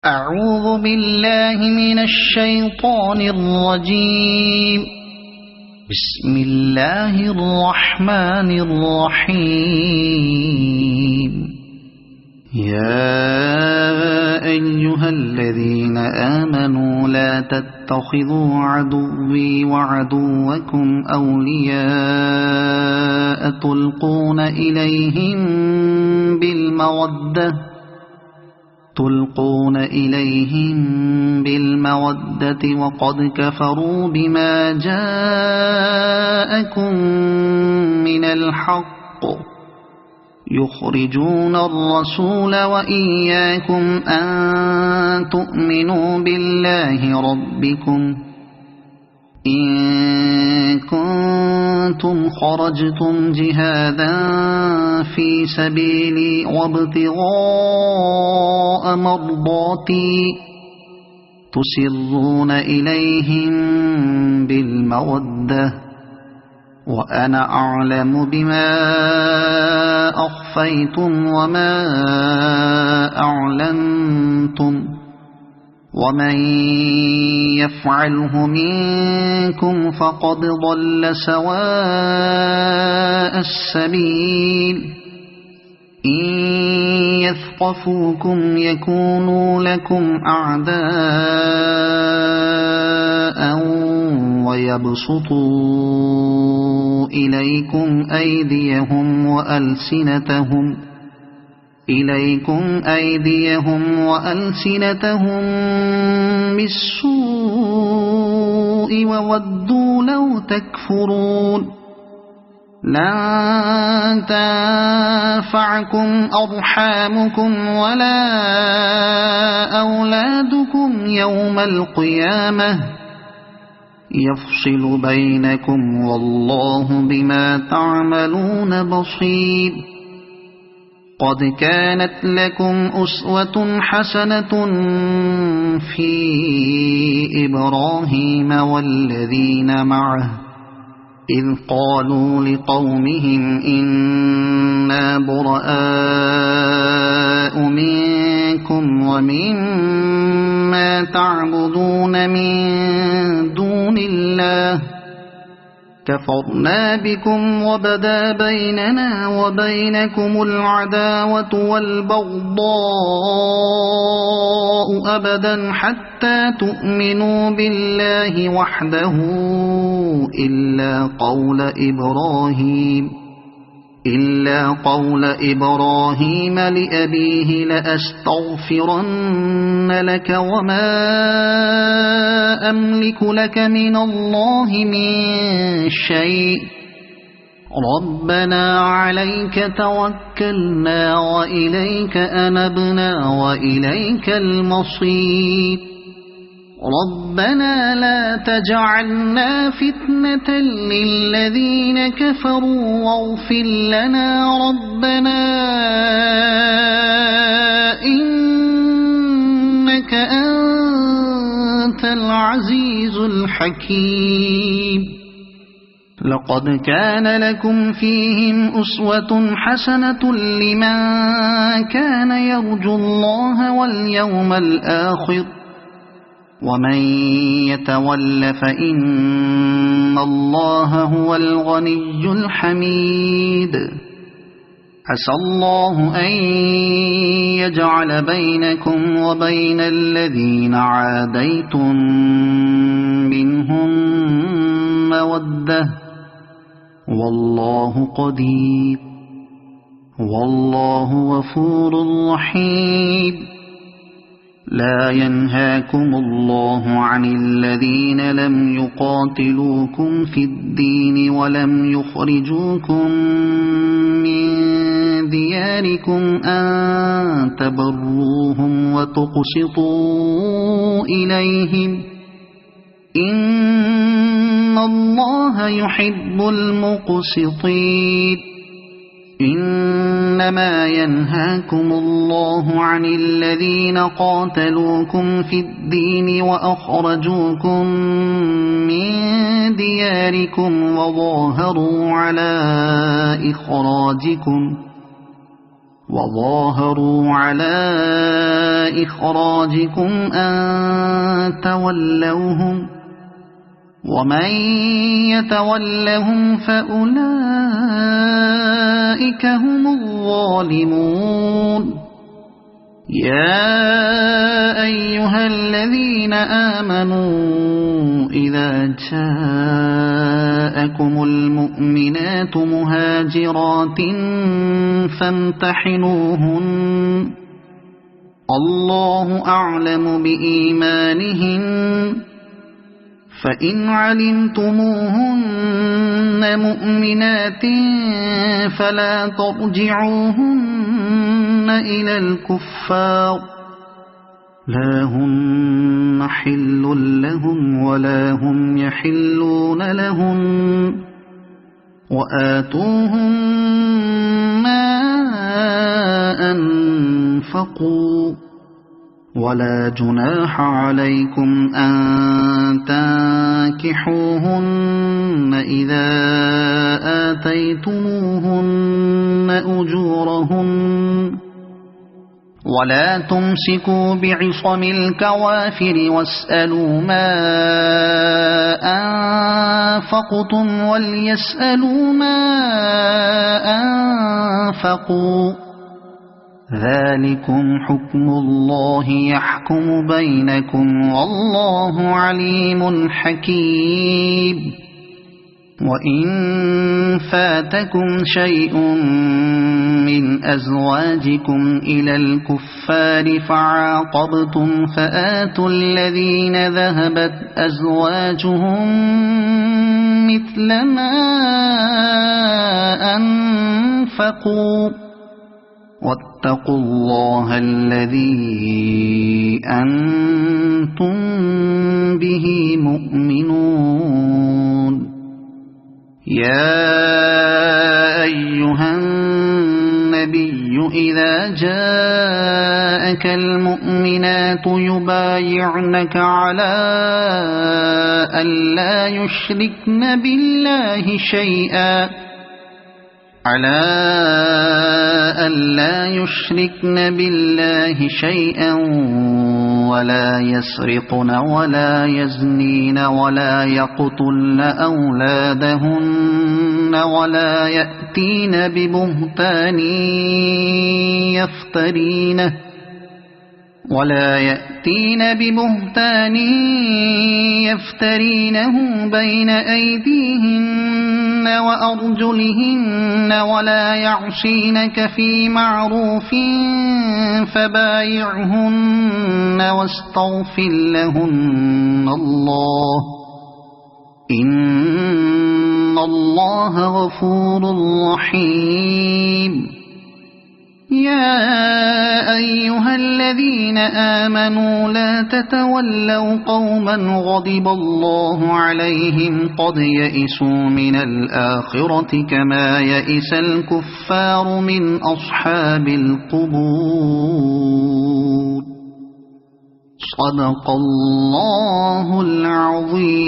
أعوذ بالله من الشيطان الرجيم. بسم الله الرحمن الرحيم. يا أيها الذين آمنوا لا تتخذوا عدوي وعدوكم أولياء تلقون إليهم بالمودة وقد كفروا بما جاءكم من الحق يخرجون الرسول وإياكم أن تؤمنوا بالله ربكم إن كنتم خرجتم جهادا في سبيلي وابتغاء مرضاتي تسرون إليهم بالمودة وأنا أعلم بما أخفيتم وما أعلنتم ومن يفعله منكم فقد ضل سواء السبيل. إن يثقفوكم يكونوا لكم أعداء ويبسطوا إليكم أيديهم وألسنتهم بالسوء وودوا لو تكفرون. لن تنفعكم أرحامكم ولا أولادكم يوم القيامة يفصل بينكم والله بما تعملون بصير. قد كانت لكم أسوة حسنة في إبراهيم والذين معه إذ قالوا لقومهم إنا براء منكم ومما تعبدون من دون الله كفرنا بكم وبدا بيننا وبينكم العداوة والبغضاء أبدا حتى تؤمنوا بالله وحده إلا قول إبراهيم لأبيه لأستغفرن لك وما أملك لك من الله من شيء ربنا عليك توكلنا وإليك أنبنا وإليك المصير. ربنا لا تجعلنا فتنة للذين كفروا واغفر لنا ربنا إنك أنت العزيز الحكيم. لقد كان لكم فيهم أسوة حسنة لمن كان يرجو الله واليوم الآخر ومن يتول فإن الله هو الغني الحميد. عسى الله أن يجعل بينكم وبين الذين عاديتم منهم مودة والله قدير والله غفور رحيم. لا ينهاكم الله عن الذين لم يقاتلوكم في الدين ولم يخرجوكم من دياركم أن تبروهم وتقسطوا إليهم إن الله يحب المقسطين. إنما ينهاكم الله عن الذين قاتلوكم في الدين وأخرجوكم من دياركم وظاهروا على إخراجكم وظاهروا على إخراجكم أن تولوهم ومن يتولهم فأولئك هم الظالمون يا أيها الذين آمنوا إذا جاءكم المؤمنات مهاجرات فامتحنوهن الله أعلم بإيمانهن فإن علمتموهن مؤمنات فلا ترجعوهن إلى الكفار لا هن حل لهم ولا هم يحلون لهم وآتوهم ما أنفقوا ولا جناح عليكم أن تنكحوهن إذا آتيتموهن أجورهن ولا تمسكوا بعصم الكوافر واسألوا ما أنفقتم وليسألوا ما أنفقوا ذلكم حكم الله يحكم بينكم والله عليم حكيم وإن فاتكم شيء من أزواجكم إلى الكفار فعاقبتم فآتوا الذين ذهبت أزواجهم مثل ما أنفقوا واتقوا الله الذي أنتم به مؤمنون يا أيها النبي إذا جاءك المؤمنات يبايعنك على ألا يشركن بالله شيئا ولا يسرقن ولا يزنين ولا يقتلن أولادهن ولا يأتين ببهتان يفترينه بين أيديهن وأرجلهن ولا يعصينك في معروف فبايعهن واستغفر لهن الله إن الله غفور رحيم يا أيها الذين آمنوا لا تتولوا قوما غضب الله عليهم قد يئسوا من الآخرة كما يئس الكفار من أصحاب القبور صدق الله العظيم.